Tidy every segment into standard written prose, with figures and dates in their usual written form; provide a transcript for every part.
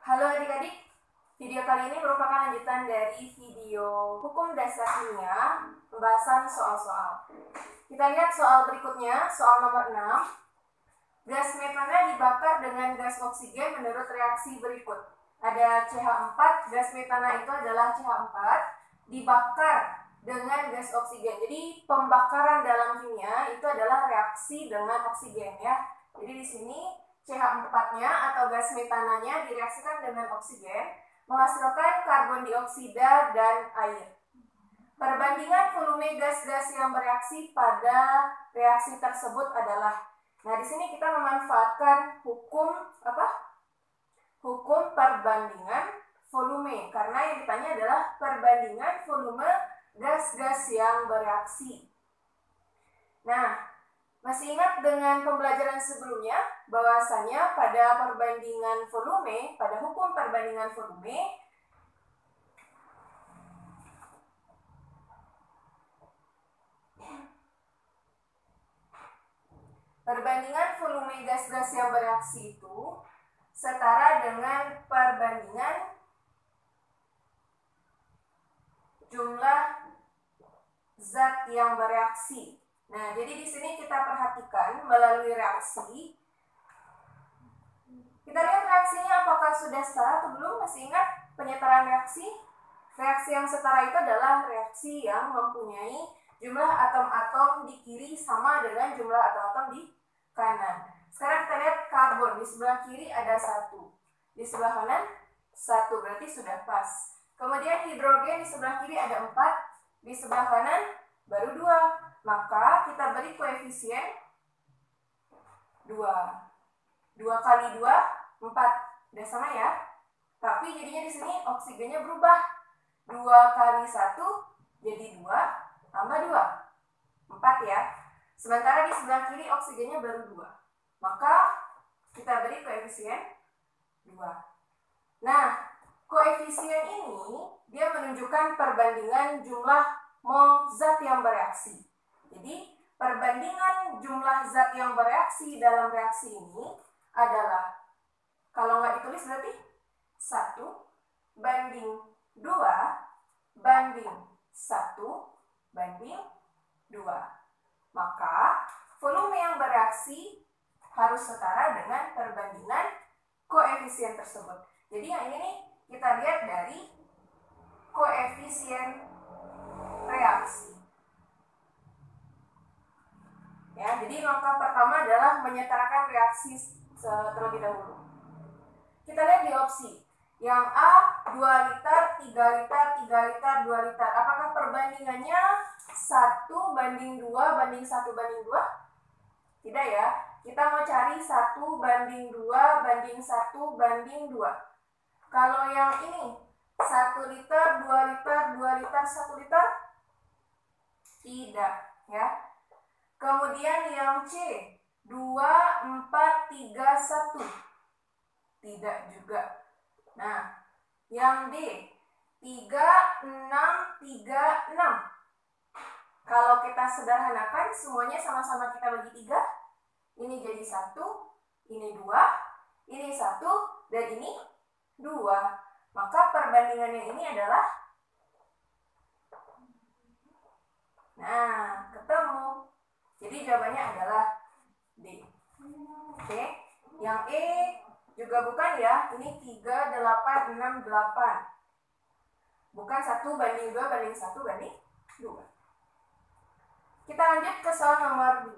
Halo adik-adik, video kali ini merupakan lanjutan dari video hukum dasar kimia, pembahasan soal-soal. Kita lihat soal berikutnya, soal nomor 6. Gas metana dibakar dengan gas oksigen menurut reaksi berikut. Ada CH4, gas metana itu adalah CH4, dibakar dengan gas oksigen. Jadi pembakaran dalam kimia itu adalah reaksi dengan oksigen ya. Jadi di sini CH4-nya atau gas metananya direaksikan dengan oksigen, menghasilkan karbon dioksida dan air. Perbandingan volume gas-gas yang bereaksi pada reaksi tersebut adalah, nah di sini kita memanfaatkan hukum apa? Hukum perbandingan volume, karena yang ditanya adalah perbandingan volume gas-gas yang bereaksi. Nah, masih ingat dengan pembelajaran sebelumnya bahwasanya pada perbandingan volume, pada hukum perbandingan volume, perbandingan volume gas-gas yang bereaksi itu setara dengan perbandingan jumlah zat yang bereaksi. Nah, jadi di sini kita perhatikan melalui reaksi. Kita lihat reaksinya apakah sudah setara atau belum. Masih ingat penyetaraan reaksi? Reaksi yang setara itu adalah reaksi yang mempunyai jumlah atom-atom di kiri sama dengan jumlah atom-atom di kanan. Sekarang kita lihat karbon. Di sebelah kiri ada 1. Di sebelah kanan 1. Berarti sudah pas. Kemudian hidrogen di sebelah kiri ada 4. Di sebelah kanan baru 2. Maka kita beri koefisien 2. 2 kali 2, 4. Udah sama ya? Tapi jadinya di sini oksigennya berubah. 2 kali 1 jadi 2, tambah 2. 4 ya. Sementara di sebelah kiri oksigennya baru 2. Maka kita beri koefisien 2. Nah, koefisien ini dia menunjukkan perbandingan jumlah mol zat yang bereaksi. Jadi, perbandingan jumlah zat yang bereaksi dalam reaksi ini adalah, kalau nggak ditulis berarti 1 banding 2 banding 1 banding 2. Maka, volume yang bereaksi harus setara dengan perbandingan koefisien tersebut. Jadi yang ini nih, kita lihat dari koefisien reaksi. Ya, jadi langkah pertama adalah menyetarakan reaksi terlebih dahulu. Kita lihat di opsi. Yang A 2 liter, 3 liter, 3 liter, 2 liter. Apakah perbandingannya 1 banding 2 banding 1 banding 2? Tidak ya. Kita mau cari 1 banding 2 banding 1 banding 2. Kalau yang ini 1 liter, 2 liter, 2 liter, 1 liter? Tidak ya. Kemudian yang C 2, 4, 3, 1. Tidak juga. Nah, yang D 3, 6, 3, 6. Kalau kita sederhanakan semuanya sama-sama kita bagi 3. Ini jadi 1, ini 2, ini 1, dan ini 2. Maka perbandingannya ini adalah, nah, ketemu. Jadi jawabannya adalah D. Oke. Yang E juga bukan ya. Ini 3, 8, 6, 8. Bukan 1 banding 2 banding 1 banding 2. Kita lanjut ke soal nomor 5.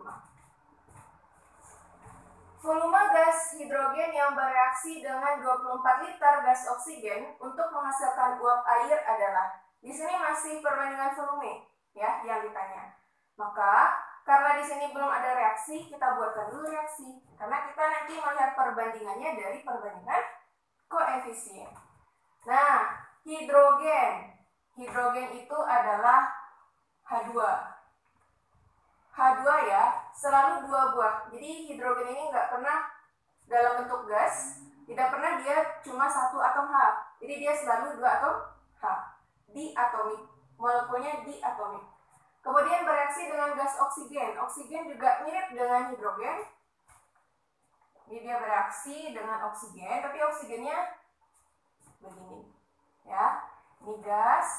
Volume gas hidrogen yang bereaksi dengan 24 liter gas oksigen untuk menghasilkan uap air adalah, di sini masih perbandingan volume ya yang ditanya. Maka karena di sini belum ada reaksi, kita buatkan dulu reaksi. Karena kita nanti melihat perbandingannya dari perbandingan koefisien. Nah, hidrogen. Hidrogen itu adalah H2. H2 ya, selalu 2 buah. Jadi hidrogen ini nggak pernah dalam bentuk gas, tidak pernah dia cuma 1 atom H. Jadi dia selalu 2 atom H. Diatomik. Molekulnya diatomik. Kemudian bereaksi dengan gas oksigen. Oksigen juga mirip dengan hidrogen. Jadi dia bereaksi dengan oksigen, tapi oksigennya begini. Ya, ini gas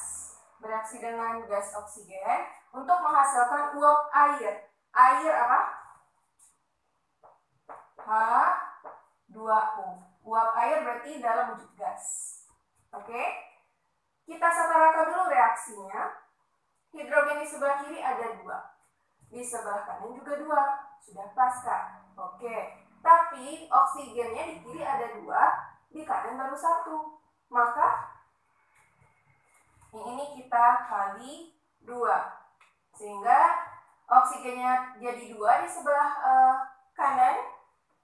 bereaksi dengan gas oksigen untuk menghasilkan uap air. Air apa? H2O. Uap air berarti dalam wujud gas. Oke? Kita setarakan dulu reaksinya. Hidrogen di sebelah kiri ada 2. Di sebelah kanan juga 2. Sudah pas, Kak? Oke. Tapi oksigennya di kiri ada 2, di kanan baru 1. Maka ini kita kali 2. Sehingga oksigennya jadi 2 di sebelah kanan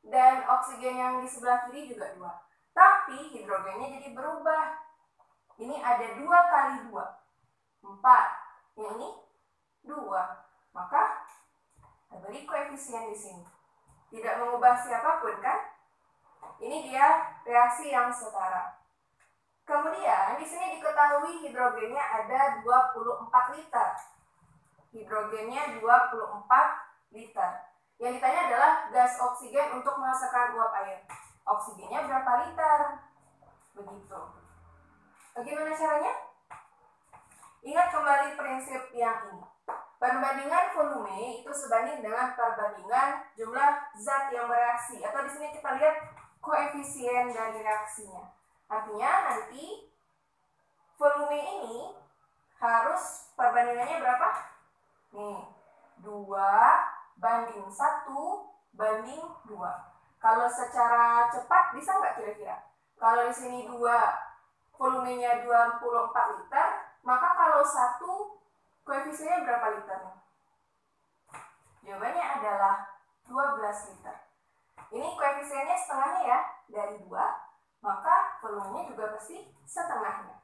dan oksigen yang di sebelah kiri juga 2. Tapi hidrogennya jadi berubah. Ini ada 2 kali 2. 4. Yang ini 2. Maka kita beri koefisien di sini. Tidak mengubah siapapun kan? Ini dia reaksi yang setara. Kemudian di sini diketahui hidrogennya ada 24 liter. Hidrogennya 24 liter. Yang ditanya adalah gas oksigen untuk menghasilkan uap air. Oksigennya berapa liter? Begitu. Bagaimana caranya? Ingat kembali prinsip yang ini. Perbandingan volume itu sebanding dengan perbandingan jumlah zat yang bereaksi. Atau di sini kita lihat koefisien dari reaksinya. Artinya nanti volume ini harus perbandingannya berapa? Nih, 2 banding 1 banding 2. Kalau secara cepat bisa nggak kira-kira? Kalau di sini 2, volumenya 24 liter, maka kalau 1, koefisiennya berapa liternya? Jawabannya adalah 12 liter. Ini koefisiennya setengahnya ya, dari 2, maka volumenya juga pasti setengahnya.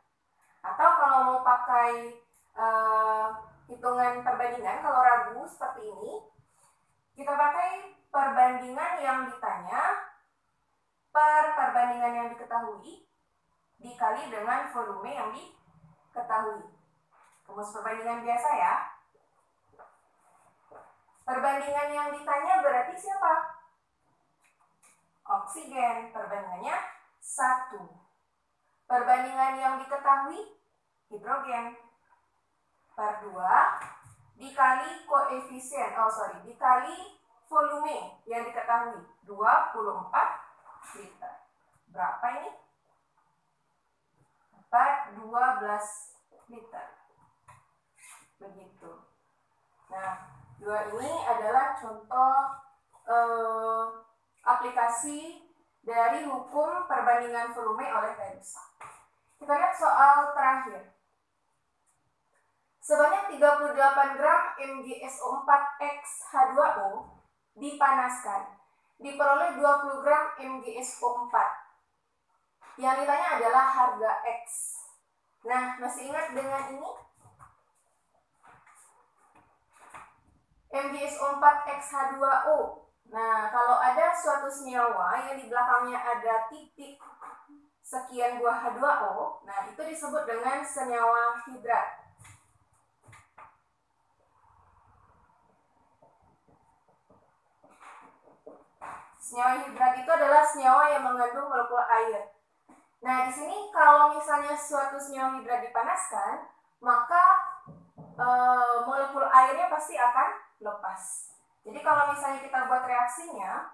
Atau kalau mau pakai hitungan perbandingan, kalau ragu seperti ini, kita pakai perbandingan yang ditanya per perbandingan yang diketahui dikali dengan volume yang diketahui. Rumus perbandingan biasa ya. Perbandingan yang ditanya berarti siapa? Oksigen. Perbandingannya 1. Perbandingan yang diketahui hidrogen per 2 dikali koefisien, dikali volume yang diketahui 24 liter. Berapa ini? Dapat 12 liter. Begitu. Nah, 2 ini adalah contoh aplikasi dari hukum perbandingan volume oleh Gauss. Kita lihat soal terakhir. Sebanyak 38 gram MgSO4X H2O dipanaskan. Diperoleh 20 gram MgSO4. Yang ditanya adalah harga X. Nah, masih ingat dengan ini? MgSO4X H2O. Nah, kalau ada suatu senyawa yang di belakangnya ada titik sekian buah H2O, nah itu disebut dengan senyawa hidrat. Senyawa hidrat itu adalah senyawa yang mengandung molekul air. Nah, di sini kalau misalnya suatu senyawa hidrat dipanaskan, maka molekul airnya pasti akan lepas. Jadi kalau misalnya kita buat reaksinya,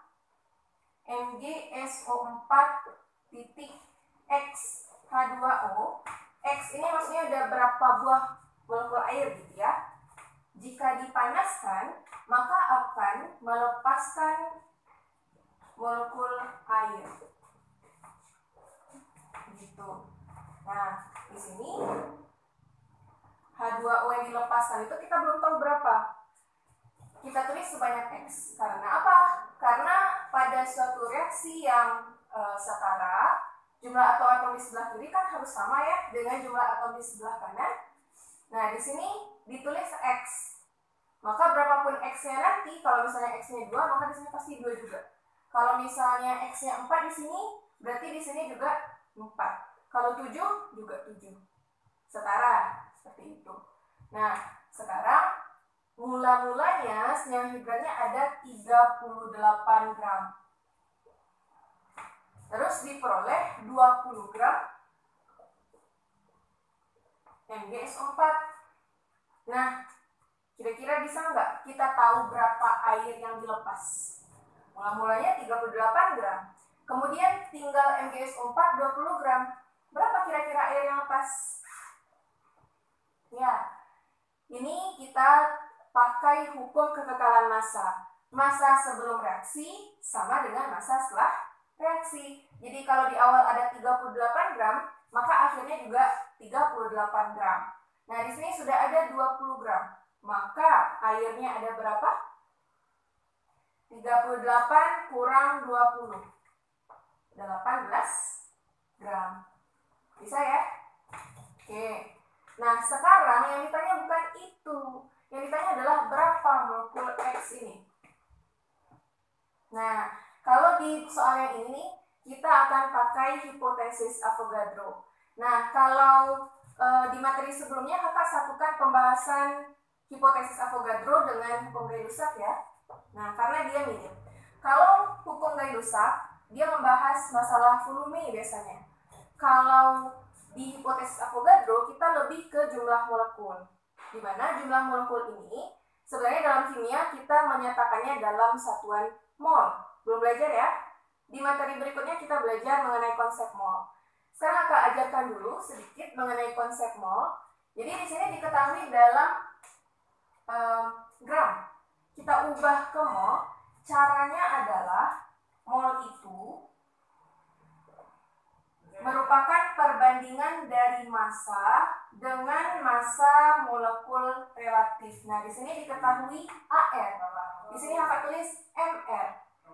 MgSO4.X H2O, X ini maksudnya ada berapa buah molekul air gitu ya. Jika dipanaskan, maka akan melepaskan molekul air. Gitu. Nah, di sini H2O yang dilepaskan itu kita belum tahu berapa. Kita tulis sebanyak X. Karena apa? Karena pada suatu reaksi yang setara, jumlah atom-atom di sebelah kiri kan harus sama ya dengan jumlah atom di sebelah kanan. Nah, di sini ditulis X. Maka berapapun X-nya nanti, kalau misalnya X-nya 2, maka di sini pasti 2 juga. Kalau misalnya X-nya 4 di sini, berarti di sini juga 4. Kalau 7, juga 7. Setara, seperti itu. Nah, sekarang mula-mulanya senyawa hidratnya ada 38 gram. Terus diperoleh 20 gram MgSO4. Nah, kira-kira bisa nggak kita tahu berapa air yang dilepas? Mulanya 38 gram. Kemudian tinggal MgSO4 20 gram. Berapa kira-kira air yang lepas? Ya, ini kita pakai hukum kekekalan massa. Massa sebelum reaksi sama dengan massa setelah reaksi. Jadi kalau di awal ada 38 gram, maka akhirnya juga 38 gram. Nah, di sini sudah ada 20 gram. Maka airnya ada berapa? 38 kurang 20. 18 gram. Bisa ya? Oke. Nah, sekarang yang ditanya bukan itu. Yang ditanya adalah berapa molekul X ini. Nah, kalau di soal yang ini kita akan pakai hipotesis Avogadro. Nah, kalau di materi sebelumnya kakak satukan pembahasan hipotesis Avogadro dengan hukum Gay-Lussac ya. Nah, karena dia mirip. Kalau hukum Gay-Lussac, dia membahas masalah volume biasanya. Kalau di hipotesis Avogadro, kita lebih ke jumlah molekul. Di mana jumlah molekul ini, sebenarnya dalam kimia kita menyatakannya dalam satuan mol. Belum belajar ya? Di materi berikutnya kita belajar mengenai konsep mol. Sekarang akan ajarkan dulu sedikit mengenai konsep mol. Jadi di sini diketahui dalam gram. Kita ubah ke mol. Caranya adalah mol itu merupakan perbandingan dari massa dengan massa molekul relatif. Nah, di sini diketahui AR. Di sini kakak tulis MR.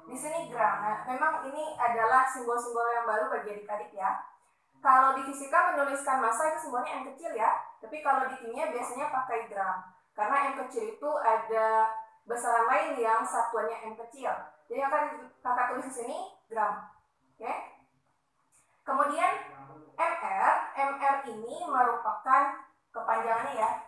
Di sini gram. Nah, memang ini adalah simbol-simbol yang baru bagi adik-adik ya. Kalau di fisika menuliskan massa itu simbolnya M kecil ya. Tapi kalau di kimia biasanya pakai gram. Karena M kecil itu ada besaran lain yang satuannya M kecil. Jadi kakak tulis di sini gram. Oke? Kemudian MR ini merupakan kepanjangannya ya.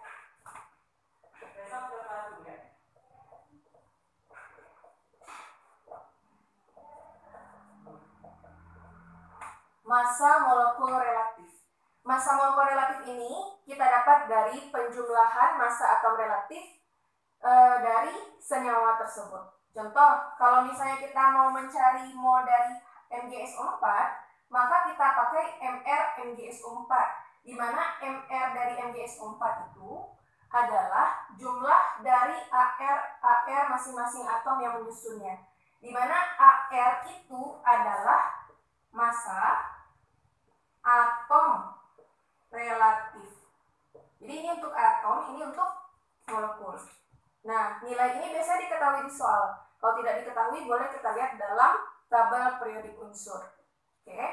Massa molekul relatif. Massa molekul relatif ini kita dapat dari penjumlahan massa atom relatif dari senyawa tersebut. Contoh, kalau misalnya kita mau mencari mol dari MgSO4, maka kita pakai MR MgSO4, di mana MR dari MgSO4 itu adalah jumlah dari AR masing-masing atom yang menyusunnya, di mana AR itu adalah massa atom relatif. Jadi ini untuk atom, ini untuk molekul. Nah, nilai ini biasanya diketahui di soal. Kalau tidak diketahui, boleh kita lihat dalam tabel periodik unsur. Oke.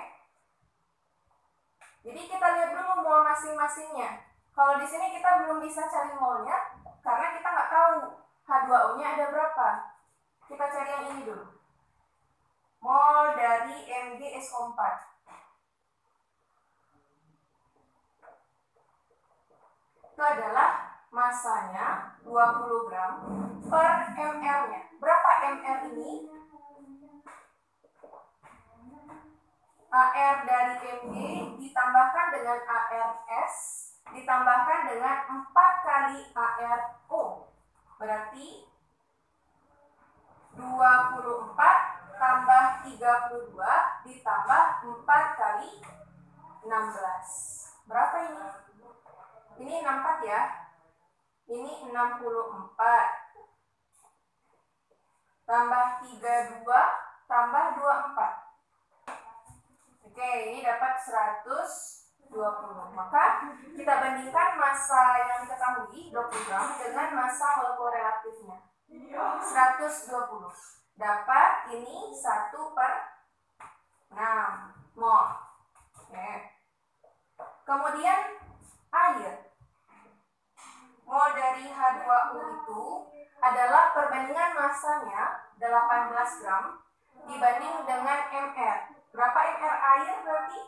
Jadi kita lihat dulu mol masing-masingnya. Kalau di sini kita belum bisa cari molnya karena kita nggak tahu H2O-nya ada berapa. Kita cari yang ini dulu. Mol dari MgSO4. Itu adalah massanya 20 gram per ml-nya. Berapa ml ini? AR dari Mg ditambahkan dengan ARS ditambahkan dengan 4 kali ARO. Berarti 24 tambah 32 ditambah 4 kali 16. Berapa ini? Ini 64 ya. Ini 64. Tambah 32 tambah 24. Oke, ini dapat 120. Maka kita bandingkan massa yang diketahui 20 gram dengan massa molekul relatifnya 120. Dapat ini 1/6 mol. Oke. Kemudian air. Mol dari H2O itu adalah perbandingan massanya 18 gram dibanding dengan MR. Berapa MR air berarti?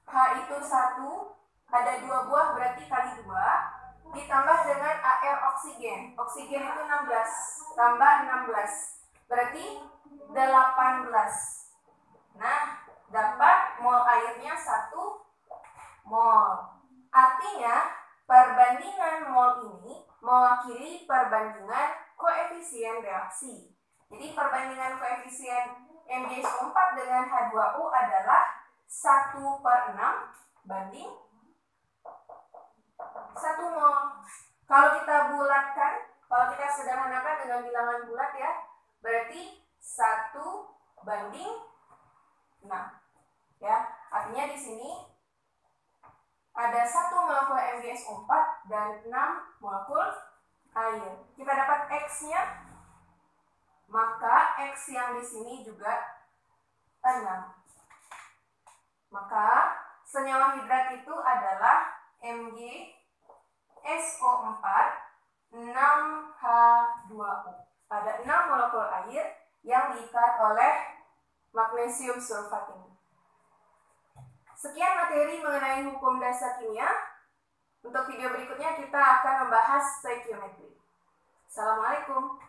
H itu 1, ada 2 buah berarti kali 2, ditambah dengan AR oksigen. Oksigen itu 16, tambah 16, berarti 18. Nah, dapat mol airnya 1 mol. Artinya, perbandingan mol ini mewakili perbandingan koefisien reaksi. Jadi, perbandingan koefisien MgSO4 dengan H2O adalah 1/6 banding 1 mol. Kalau kita bulatkan, kalau kita sederhanakan dengan bilangan bulat ya, berarti 1 banding 6. Ya, artinya di sini ada 1 molekul MgSO4 dan 6 molekul air. Kita dapat X-nya, maka X yang di sini juga 6. Maka senyawa hidrat itu adalah MgSO4 6H2O. Ada 6 molekul air yang diikat oleh magnesium sulfat ini. Sekian materi mengenai hukum dasar kimia. Untuk video berikutnya kita akan membahas stoikiometri. Assalamualaikum.